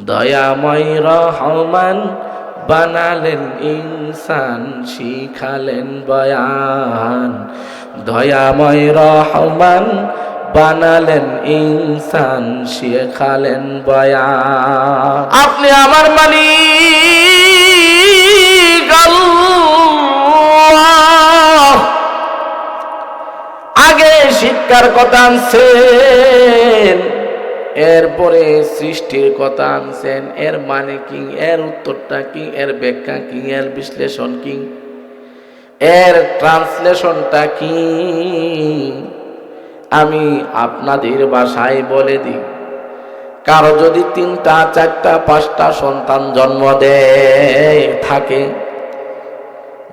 দয়াময় রহমান বানালেন ইনসান, শিখালেন বয়ান। দয়াময় রহমান বানালেন ইনসান, শিখালেন বয়ান। আপনি আমার মালিক আল্লাহ। আগে শিক্ষার কথা আনছেন, এরপরে সৃষ্টির কথা আনছেন। এর মানে কি, এর উত্তরটা কি, এর ব্যাখ্যা কি, এর বিশ্লেষণ কি, এর ট্রান্সলেশনটা কি আমি আপনাদের ভাষায় বলে দিই। কারো যদি 3টা 4টা 5টা সন্তান জন্ম দেয় থাকে,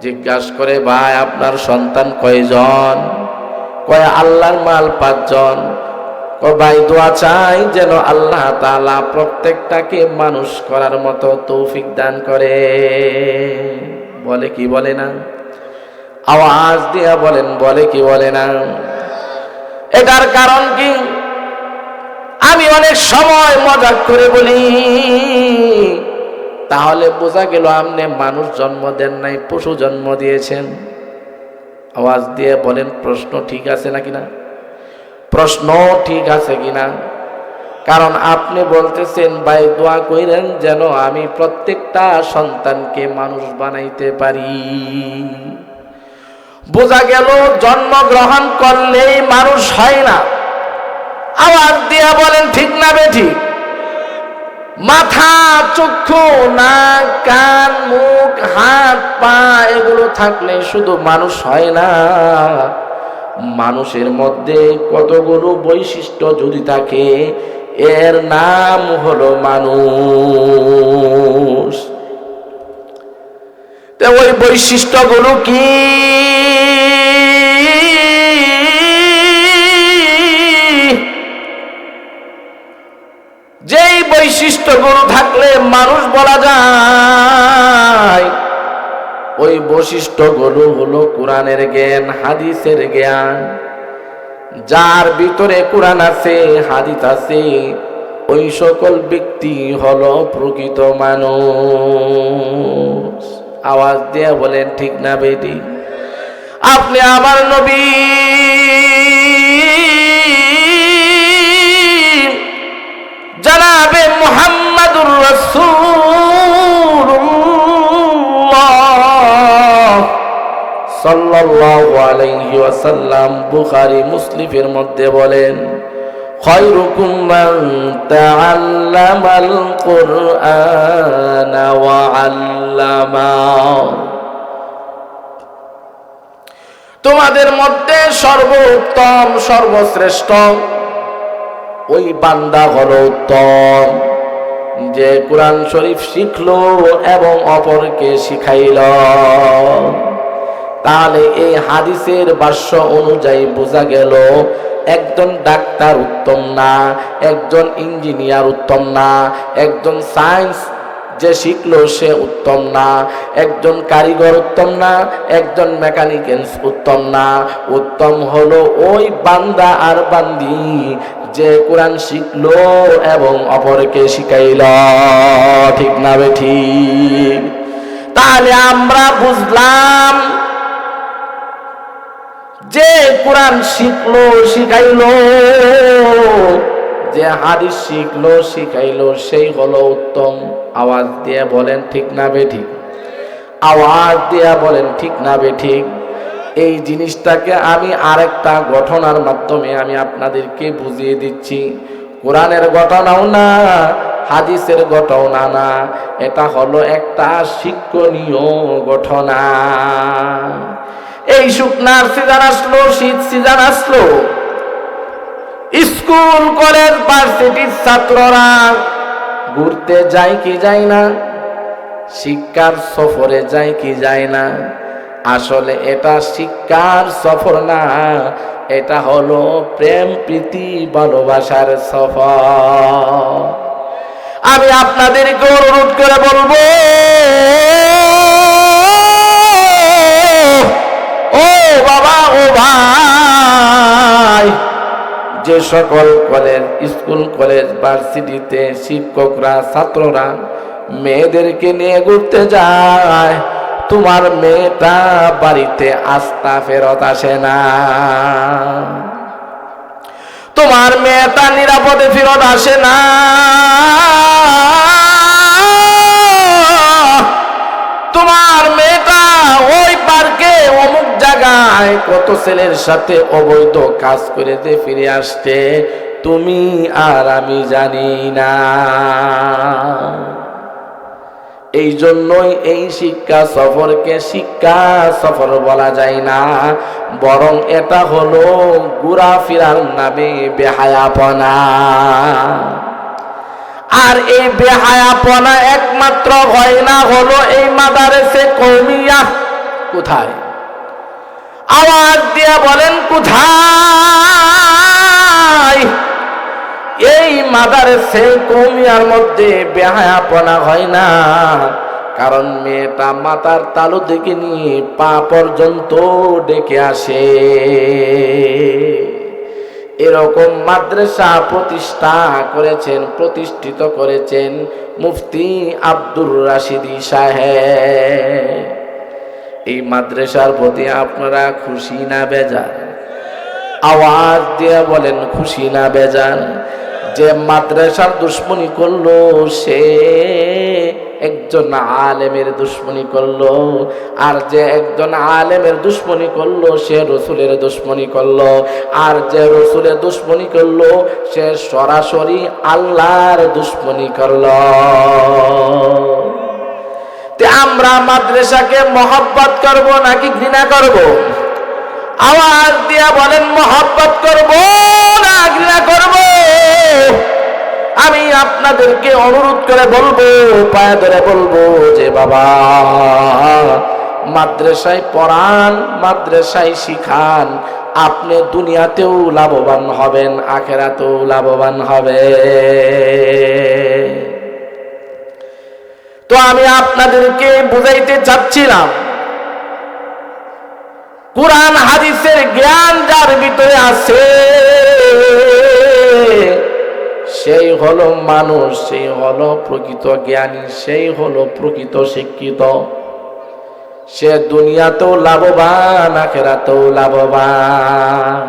জিজ্ঞাসা করে ভাই আপনার সন্তান কয়জন? কয় আল্লাহর মাল 5 জন। ভাই দোয়া চাই যেন আল্লাহ তাআলা প্রত্যেকটাকে মানুষ করার মতো তৌফিক দান করে। বলে কি বলে না? আওয়াজ দিয়া বলেন, বলে কি বলে না? এটার কারণ কি? আমি অনেক সময় মজাক করে বলি, তাহলে বোঝা গেল আপনি মানুষ জন্ম দেন নাই, পশু জন্ম দিয়েছেন। আওয়াজ দিয়ে বলেন প্রশ্ন ঠিক আছে নাকি না? প্রশ্ন ঠিক আছে কিনা? কারণ আপনি বলতেছেন ভাই দোয়া কইরেন যেন আমি প্রত্যেকটা সন্তানকে মানুষ বানাইতে পারি। বোঝা গেল জন্মগ্রহণ করলেই মানুষ হয় না। আওয়াজ দিয়া বলেন ঠিক না বেঠিক? মাথা, চক্ষু, নাক, কান, মুখ, হাত, পা এগুলো থাকলে শুধু মানুষ হয় না। মানুষের মধ্যে কতগুলো বৈশিষ্ট্য যদি থাকে, এর নাম হলো মানুষ। তো ওই বৈশিষ্ট্যগুলো কি? যেই বৈশিষ্ট্যগুলো থাকলে মানুষ বলা যায়, ওই বৈশিষ্ট্যগুলো হলো কোরআনের জ্ঞান, হাদিসের জ্ঞান। যার ভিতরে কোরআন আছে, হাদিস আছে, ওই সকল ব্যক্তি হলো প্রকৃত মানুষ। আওয়াজ দিয়ে বলেন ঠিক না বেটি? আপনি আমার নবী জনাবে মুহাম্মাদুর রাসূলুল্লাহ সাল্লাল্লাহু আলাইহি ওয়াসাল্লাম বুখারী মুসলিমের মধ্যে বলেন, খায়রুকুম মান তাআল্লামাল কুরআনা ওয়া আল্লামা। তোমাদের মধ্যে সর্বোত্তম, সর্বশ্রেষ্ঠ ওই বান্দা হলো উত্তম, যে কোরআন শরীফ শিখলো এবং অপরকে শিখাইল। তাহলে এই হাদিসের ভাষ্য অনুযায়ী বোঝা গেল একজন ডাক্তার উত্তম না, একজন ইঞ্জিনিয়ার উত্তম না, একজন সায়েন্স যে শিখলো সে উত্তম না, একজন কারিগর উত্তম না, একজন মেকানিক্যাল উত্তম না। উত্তম হলো ওই বান্দা আর বান্দি যে কোরআন শিখলো এবং অপরকে শিখাইল। ঠিক না বেঠিক? তাহলে আমরা বুঝলাম যে কোরআন শিখলো শিখাইলো, যে হাদিস শিখলো শিখাইলো, সেই হলো উত্তম। আওয়াজ দিয়ে বলেন ঠিক না বেঠিক? আওয়াজ দিয়ে বলেন ঠিক না বেঠিক? এই জিনিসটাকে আমি আরেকটা ঘটনার মাধ্যমে আমি আপনাদেরকে বুঝিয়ে দিচ্ছি। কোরআনের ঘটনাও না, হাদিসের ঘটনা না, এটা হলো একটা শিক্ষণীয় ঘটনা। এই শুকনার সিজন আসলো, শীত সিজন আসলো, স্কুল কলেজ ভার্সিটির ছাত্ররা ঘুরতে যায় কি যায় না? শিক্ষার সফরে যায় কি যায় না? আসলে এটা শিক্ষার সফর না, এটা হলো প্রেম প্রীতি ভালোবাসার সফর। আমি আপনাদেরকে অনুরোধ করে বলবো, ও বাবা, ও ভাই, যে সকল কলেজ, স্কুল, কলেজ, ভার্সিটিতে শিক্ষকরা, ছাত্ররা মেয়েদেরকে নিয়ে ঘুরতে যায়, তোমার মেয়েটা বাড়িতে আস্থা ফেরত আসে না, তোমার মেয়েটা নিরাপদে ফেরত আসে না। তোমার মেয়েটা ওই পার্কে অমুক জায়গায় কত ছেলের সাথে অবৈধ কাজ করে যে ফিরে আসছে, তুমি আর আমি জানি না। এই জন্যই এই শিক্ষা সফরকে শিক্ষা সফর বলা যায় না, বরং এটা হলো ঘোরাফেরার নামে বেহায়াপনা। আর এই বেহায়াপনা একমাত্র হয় না হলো এই মাদারেসে কওমিয়া। কোথায়? আওয়াজ দিয়ে বলেন কোথায়? এই মাদারেসে কওমিয়ার মধ্যে বেহায়াপনা হয় না, কারণ মেয়েটা মাথার তালু থেকে নিয়ে পা পর্যন্ত ডেকে আসে। এরকম মাদ্রাসা প্রতিষ্ঠিত করেছেন মুফতি আব্দুর রাশিদি সাহেব। এই মাদ্রাসার প্রতি আপনারা খুশি না বেজার? আওয়াজ দিয়ে বলেন খুশি না বেজার? যে মাদ্রাসার দুশ্মনী করলো সে একজন আলেমের দুশ্মনী করলো, আর যে একজন আলেমের দুশ্মনী করলো সে রসুলের দুশ্মনী করলো, আর যে রসুলের দুশ্মনী করলো সে সরাসরি আল্লাহর দুশ্মনী করলো। তে আমরা মাদ্রাসাকে মহব্বত করব নাকি ঘৃণা করব? আওয়াজ দিয়া বলেন মহব্বত করব না ঘৃণা করব? আমি আপনাদেরকে অনুরোধ করে বলবো, পায়ে ধরে বলবো যে বাবা, মাদ্রাসায় পড়ান, মাদ্রাসায় শিখান, আপনি দুনিয়াতেও লাভবান হবেন, আখিরাতেও লাভবান হবে। তো আমি আপনাদেরকে বুঝাইতে চাচ্ছিলাম, কুরআন হাদিসের জ্ঞান যার ভিতরে আছে সেই হলো মানুষ, সেই হলো প্রকৃত জ্ঞানী, সেই হলো প্রকৃত শিক্ষিত। সে দুনিয়াতেও লাভবান, আখিরাতেও লাভবান।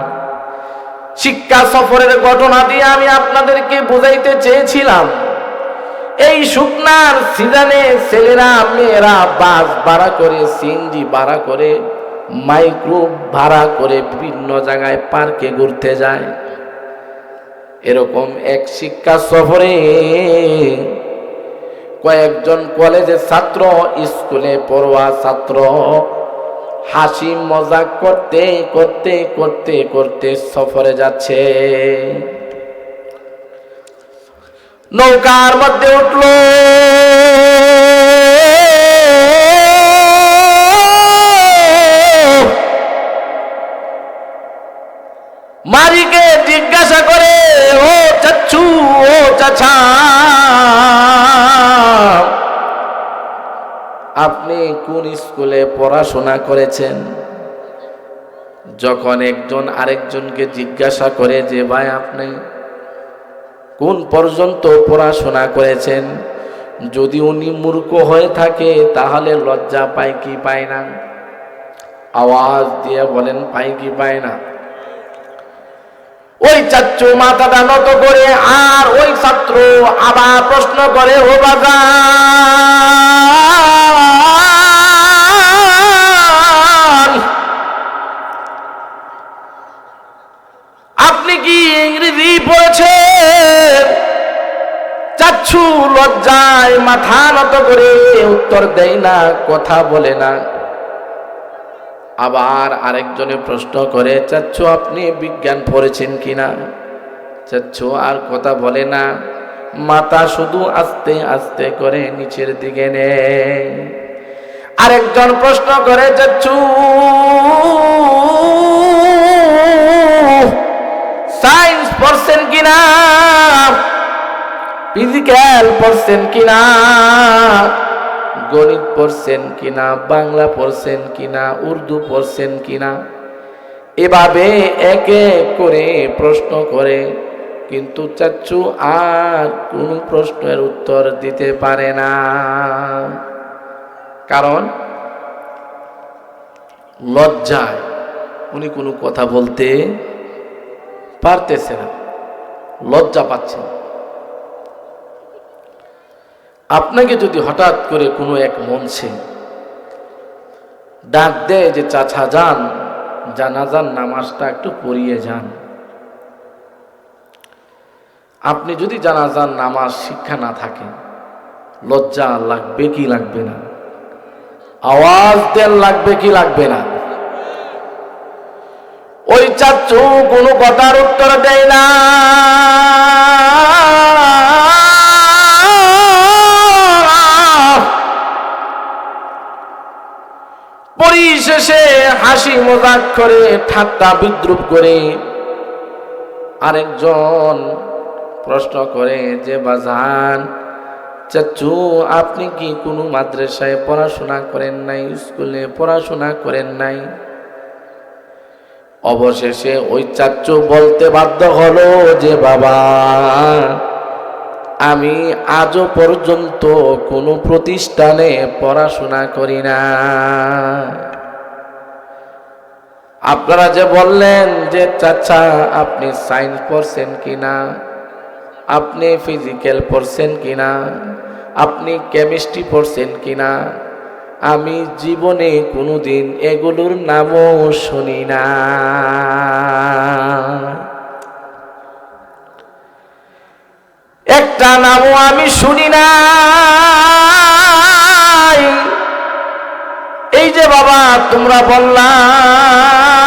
শিক্ষা সফরের ঘটনা দিয়ে আমি আপনাদেরকে বুঝাইতে চেয়েছিলাম, এই শুকনার সিজনে ছেলেরা মেয়েরা বাস ভাড়া করে, সিএনজি ভাড়া করে, মাইক্রো ভাড়া করে বিভিন্ন জায়গায় পার্কে ঘুরতে যায়। এরকম এক শিক্ষা সফরে কয়েকজন কলেজের ছাত্র, স্কুলে পড়ুয়া ছাত্র হাসি মজাক করতে করতে করতে করতে সফরে যাচ্ছে। নৌকার মধ্যে উঠলো, মালিককে জিজ্ঞাসা করে, ও চাচ্ছু, ও চাচা, আপনি কোন স্কুলে পড়াশোনা করেছেন? যখন একজন আরেকজনকে জিজ্ঞাসা করে যে ভাই আপনি কোন পর্যন্ত পড়াশোনা করেছেন, যদি উনি মূর্খ হয়ে থাকে তাহলে লজ্জা পায় কি পায় না? আওয়াজ দিয়ে বলেন পায় কি পায় না? ওই চাচ্চু মাথাটা নত করে, আর ওই ছাত্র আবার প্রশ্ন করে, ও বাবা, আপনি কি ইংরেজি পড়েছেন? চাচ্ছু লজ্জায় মাথা নত করে উত্তর দেয় না, কথা বলে না। আবার আরেকজনে প্রশ্ন করে, চাচ্ছু আপনি বিজ্ঞান পড়েছেন কিনা? চাচ্ছু আর কথা বলে না, মাথা শুধু আস্তে আস্তে করে নিচের দিকে নেয়। আরেকজন প্রশ্ন করে, চাচ্ছু সায়েন্স পড়ছেন কিনা, ফিজিক্যাল পড়ছেন কিনা, গণিত পড়ছেন কিনা, বাংলা পড়ছেন কিনা, উর্দু পড়ছেন কিনা? এভাবে এক এক করে প্রশ্ন করে, কিন্তু চাচ্চু আর কোনো প্রশ্নের উত্তর দিতে পারে না। কারণ লজ্জায় উনি কোনো কথা বলতে পারতেছে না, লজ্জা পাচ্ছে। আপনাকে যদি হঠাৎ করে কোনো এক মঞ্চে ডাক দেয় যে চাচা যান, জানাজার নামাজটা একটু পড়িয়ে যান, আপনি যদি জানাজার নামাজ শিক্ষা না থাকে, লজ্জা লাগবে কি লাগবে না? আওয়াজ দেন লাগবে কি লাগবে না? ওই চাচু কোনো কথার উত্তর দেয় না। পরিশেষে হাসি মজাক করে, ঠাট্টা বিদ্রুপ করে আরেকজন প্রশ্ন করে যে বাজান, চাচু আপনি কি কোনো মাদ্রাসায় পড়াশোনা করেন নাই, স্কুলে পড়াশোনা করেন নাই? অবশেষে ওই চাচু বলতে বাধ্য হলো যে বাবা, আমি আজও পর্যন্ত কোনো প্রতিষ্ঠানে পড়াশোনা করি না। আপনারা যে বললেন যে চাচা আপনি সায়েন্স পড়ছেন কিনা, আপনি ফিজিক্যাল পড়ছেন কিনা, আপনি কেমিস্ট্রি পড়ছেন কিনা, আমি জীবনে কোনোদিন এগুলোর নামও শুনি না। একটা নামও আমি শুনি না। এই যে বাবা তোমরা বললাম,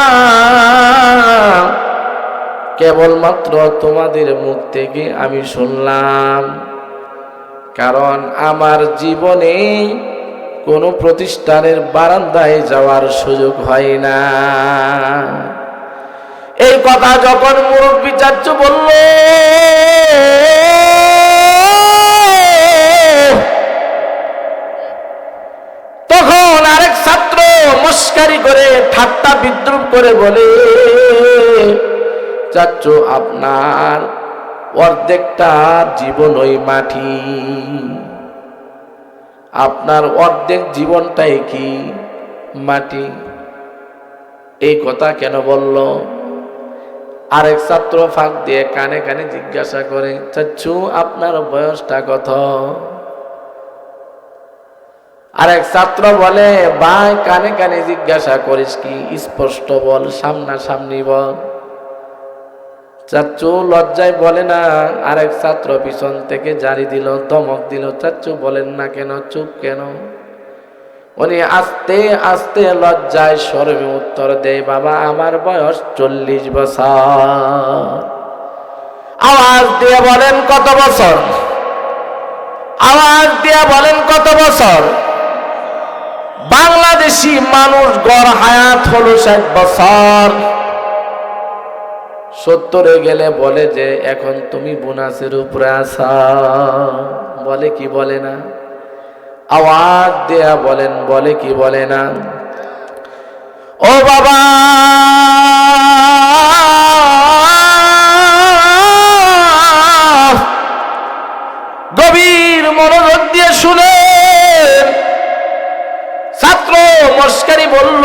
কেবলমাত্র তোমাদের মুখ থেকে আমি শুনলাম, কারণ আমার জীবনে কোনো প্রতিষ্ঠানের বারান্দায় যাওয়ার সুযোগ হয় না। এই কথা যখন মুরব্বী চাচু বলল, তখন আরেক ছাত্র মস্কারি করে ঠাট্টা বিদ্রুপ করে বলে, চাচু আপনার অর্ধেকটা জীবন ওই মাটি, আপনার অর্ধেক জীবনটাই কি মাটি। এই কথা কেন বলল? আরেক ছাত্র ফাঁক দিয়ে কানে কানে জিজ্ঞাসা করে, চাচু আপনার বয়সটা কত? আরেক ছাত্র বলে, ভাই কানে কানে জিজ্ঞাসা করিস কি, স্পষ্ট বল, সামনাসামনি বল। চাচু লজ্জায় বলে না। আরেক ছাত্র পিছন থেকে জারি দিল, ধমক দিল, চাচু বলেন না কেন, চুপ কেন? উনি আস্তে আস্তে লজ্জায় শরমে উত্তর দেয়, বাবা আমার বয়স 40 বছর। আওয়াজ দিয়ে বলেন কত বছর? আওয়াজ দিয়ে বলেন কত বছর? বাংলাদেশি মানুষ গড় হায়াত হলো 60 বছর। 70-এ গেলে বলে যে এখন তুমি বোনাসের উপরে আছো, বলে কি বলে না? আওয়াজ দেয়া বলেন, বলে কি বলে না? ও বাবা, গভীর মনোযোগ দিয়ে শুনে। ছাত্র মস্কারি বলল,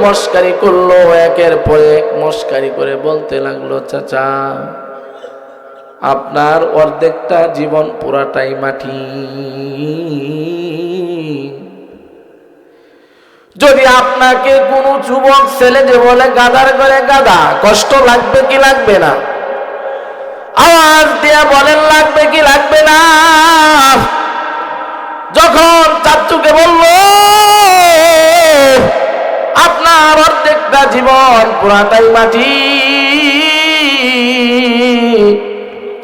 মস্কারি করলো, একের পর এক মস্কারি করে বলতে লাগলো, চাচা আপনার অর্ধেকটা জীবন পুরাটাই মাটি। যদি আপনাকে কোনো যুবক ছেলে যে বলে গাদার করে গাদা, কষ্ট লাগবে কি লাগবে না? আওয়াজ দিয়ে বলেন লাগবে কি লাগবে না? যখন চাচুকে বলল আপনার অর্ধেকটা জীবন পুরাটাই মাটি,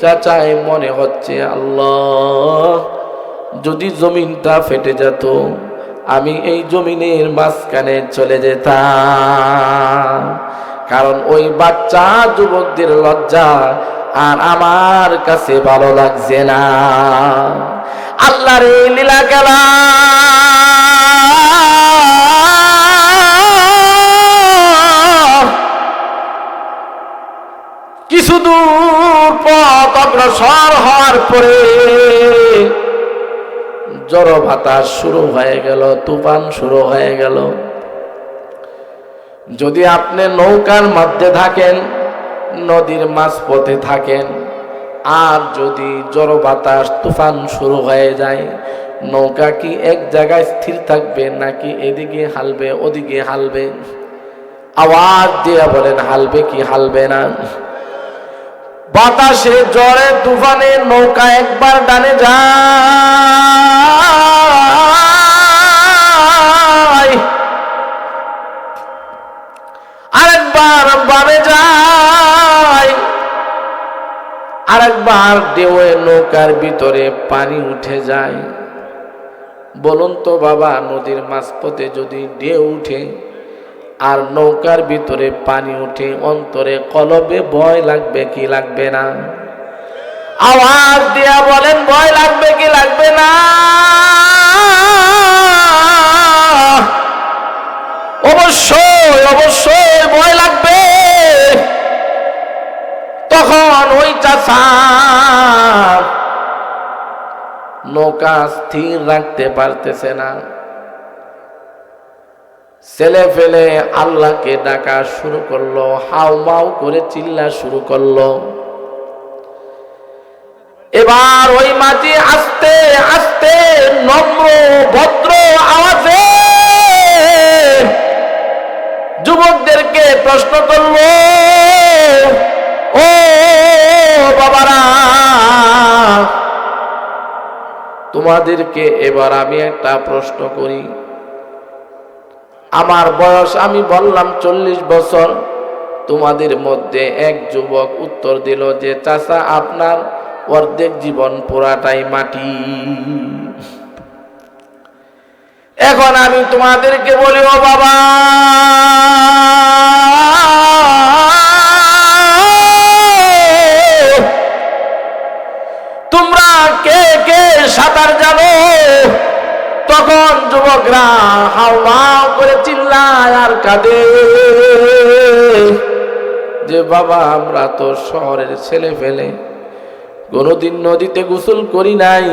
চাচাই মনে হচ্ছে আল্লাহ যদি জমিনটা ফেটে যেত, আমি এই জমিনের মাঝখানে চলে যেতাম। কারণ ওই বাচ্চা যুবকদের লজ্জা আর আমার কাছে ভালো লাগছে না। আল্লাহর এই লীলা খেলা কিছু দূর পথ অগ্রসর হওয়ার পরে ঝড় বাতাস শুরু হয়ে গেল, তুফান শুরু হয়ে গেল। যদি আপনি নৌকার মধ্যে থাকেন, নদীর মাঝপথে থাকেন, আর যদি ঝড় বাতাস তুফান শুরু হয়ে যায়, নৌকা কি এক জায়গায় স্থির থাকবে নাকি এদিকে হালবে ওদিকে হালবে? আওয়াজ দিয়ে বলেন, হালবে কি হালবে না? বাতাসে ঝড়ে তুফানে নৌকা একবার ডানে যায়, আরেকবার বামে যায়, আরেকবার ঢেউয়ে নৌকার ভিতরে পানি উঠে যায়। বলুন তো বাবা, নদীর মাঝপথে যদি ঢেউ উঠে আর নৌকার ভিতরে পানি উঠে, অন্তরে কলবে ভয় লাগবে কি লাগবে না? আওয়াজ দিয়া বলেন, ভয় লাগবে কি লাগবে না? অবশ্যই অবশ্যই ভয় লাগবে। তখন ওই চাচা নৌকা স্থির রাখতে পারতেছে না, ছেলে ফেলে আল্লাহকে ডাকা শুরু করলো, হাউ মাউ করে চিল্লা শুরু করলো। এবার ওই মাঝি আস্তে আস্তে নম্র ভদ্র আওয়াজে যুবকদেরকে প্রশ্ন করলো, ও বাবারা, তোমাদেরকে এবার আমি একটা প্রশ্ন করি। আমার বয়স, আমি বললাম 40 বছর। তোমাদের মধ্যে এক যুবক উত্তর দিল যে, চাচা আপনার অর্ধেক জীবন পুরাটাই মাটি। এখন আমি তোমাদেরকে বলি, ও বাবা, তোমরা কে কে সাঁতার জানো? তখন যুবকরা হাওমাও করে চিল্লায় আর কাঁদে যে, বাবা আমরা তো শহরের ছেলে ফেলে, কোনোদিন নদীতে গোসল করি নাই,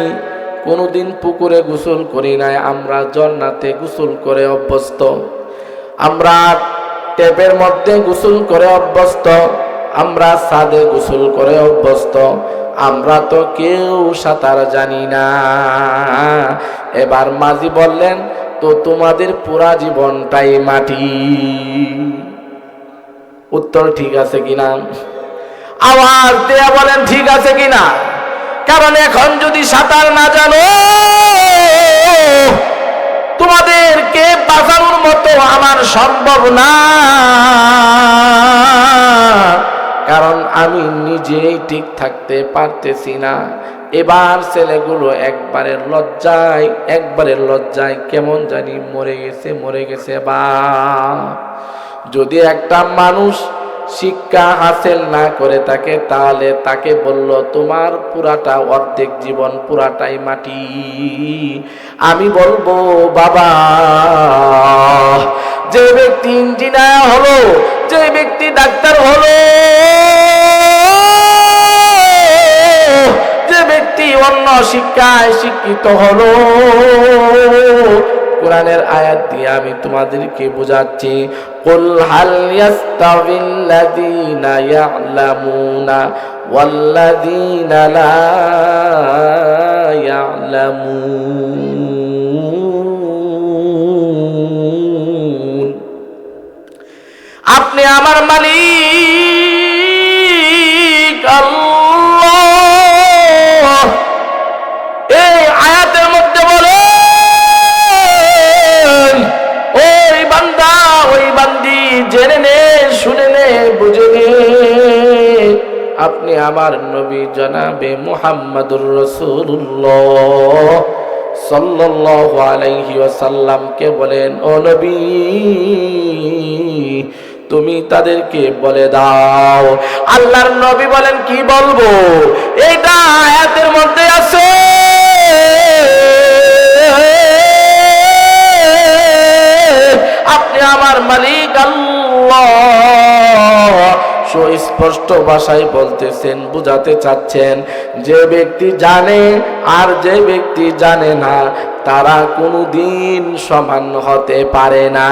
কোনোদিন পুকুরে গোসল করি নাই, আমরা ঝর্ণাতে গোসল করে অভ্যস্ত, আমরা ট্যাপের মধ্যে গোসল করে অভ্যস্ত, আমরা ছাদে গোসল করে অভ্যস্ত, আমরা তো কেউ সাঁতার জানি না। এবার মাঝি বললেন, তো তোমাদের পুরা জীবনটাই মাটি। উত্তর ঠিক আছে কিনা? আওয়াজ দেয়া বলেন, ঠিক আছে কিনা? কারণ এখন যদি সাঁতার না জানো, তোমাদেরকে বাঁচানোর মতো আমার সম্ভব না, কারণ আমি নিজেই ঠিক থাকতে পারতেছি না। এবার ছেলেগুলো একবারের লজ্জায় কেমন জানি মরে গেছে। বা যদি একটা মানুষ শিক্ষা হাসিল না করে থাকে, তাহলে তাকে বলল তোমার পুরাটা অর্ধেক জীবন পুরাটাই মাটি। আমি বলবো, বাবা, যে ব্যক্তি ইঞ্জিনিয়ার হলো, যে ব্যক্তি ডাক্তার হলো, যে ব্যক্তি অন্য শিক্ষায় শিক্ষিত হলো, কোরআনের আয়াত দিয়ে আমি তোমাদেরকে বোঝাচ্ছি, কুল হাল ইয়াস্তাবিল্লাযীনা ইয়া'লামুনা ওয়াল্লাযীনা লা ইয়া'লামুন। আপনি আমার মালিক আল্লাহ এই আয়াতের মধ্যে বলেন, ওই বান্দা ওই বান্দি জেনে নে, শুনে নে, বুঝে নে, আপনি আমার নবী জনাবে মুহাম্মদুর রাসূলুল্লাহ সাল্লাল্লাহু আলাইহি ওয়াসাল্লামকে বলেন, ও নবী, তুমি তাদেরকে বলে দাও। আল্লাহর নবী বলেন, কি বলবো? এইটা আয়াতের মধ্যে আছে, আপনি আমার মালিক আল্লাহ সুস্পষ্ট স্পষ্ট ভাষায় বলতেছেন, বুঝাতে চাচ্ছেন যে ব্যক্তি জানে আর যে ব্যক্তি জানে না তারা কোনোদিন সমান হতে পারে না।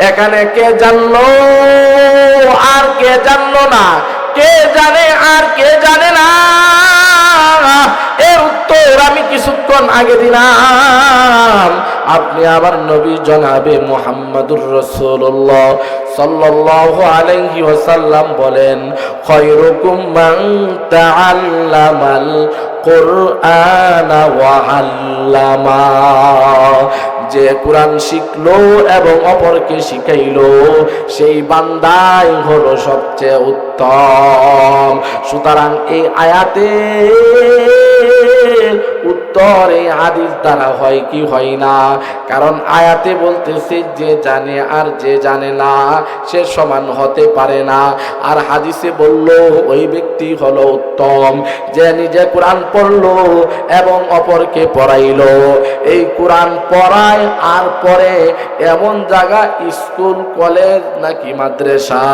এখানে কে জানলো আর কে জানলো না, কে জানে আর কে জানে না, এর উত্তর আমি কিছুক্ষণ আগে দিলাম। আপনি আবার নবী জনাবে মুহাম্মদুর রাসূলুল্লাহ সাল্লাল্লাহু আলাইহি ওয়াসাল্লাম বলেন, খায়রুকুম মান তাআল্লামাল কুরআনা ওয়া আল্লামা। যে কোরআন শিখলো এবং অপরকে শিখাইলো সেই বান্দাই হলো সবচেয়ে উত্তম। সুতরাং এই আয়াতে উত্তর এই হাদিস দ্বারা হয় কি হয় না? কারণ আয়াতে বলতেছে যে জানে আর যে জানে না সে সমান হতে পারে না, আর হাদিসে বলল ওই ব্যক্তি হলো উত্তম যে নিজে কোরআন পড়লো এবং অপরকে পড়াইলো। এই কোরআন পড়ায় আর পরে এমন জায়গা স্কুল, কলেজ নাকি মাদ্রাসা?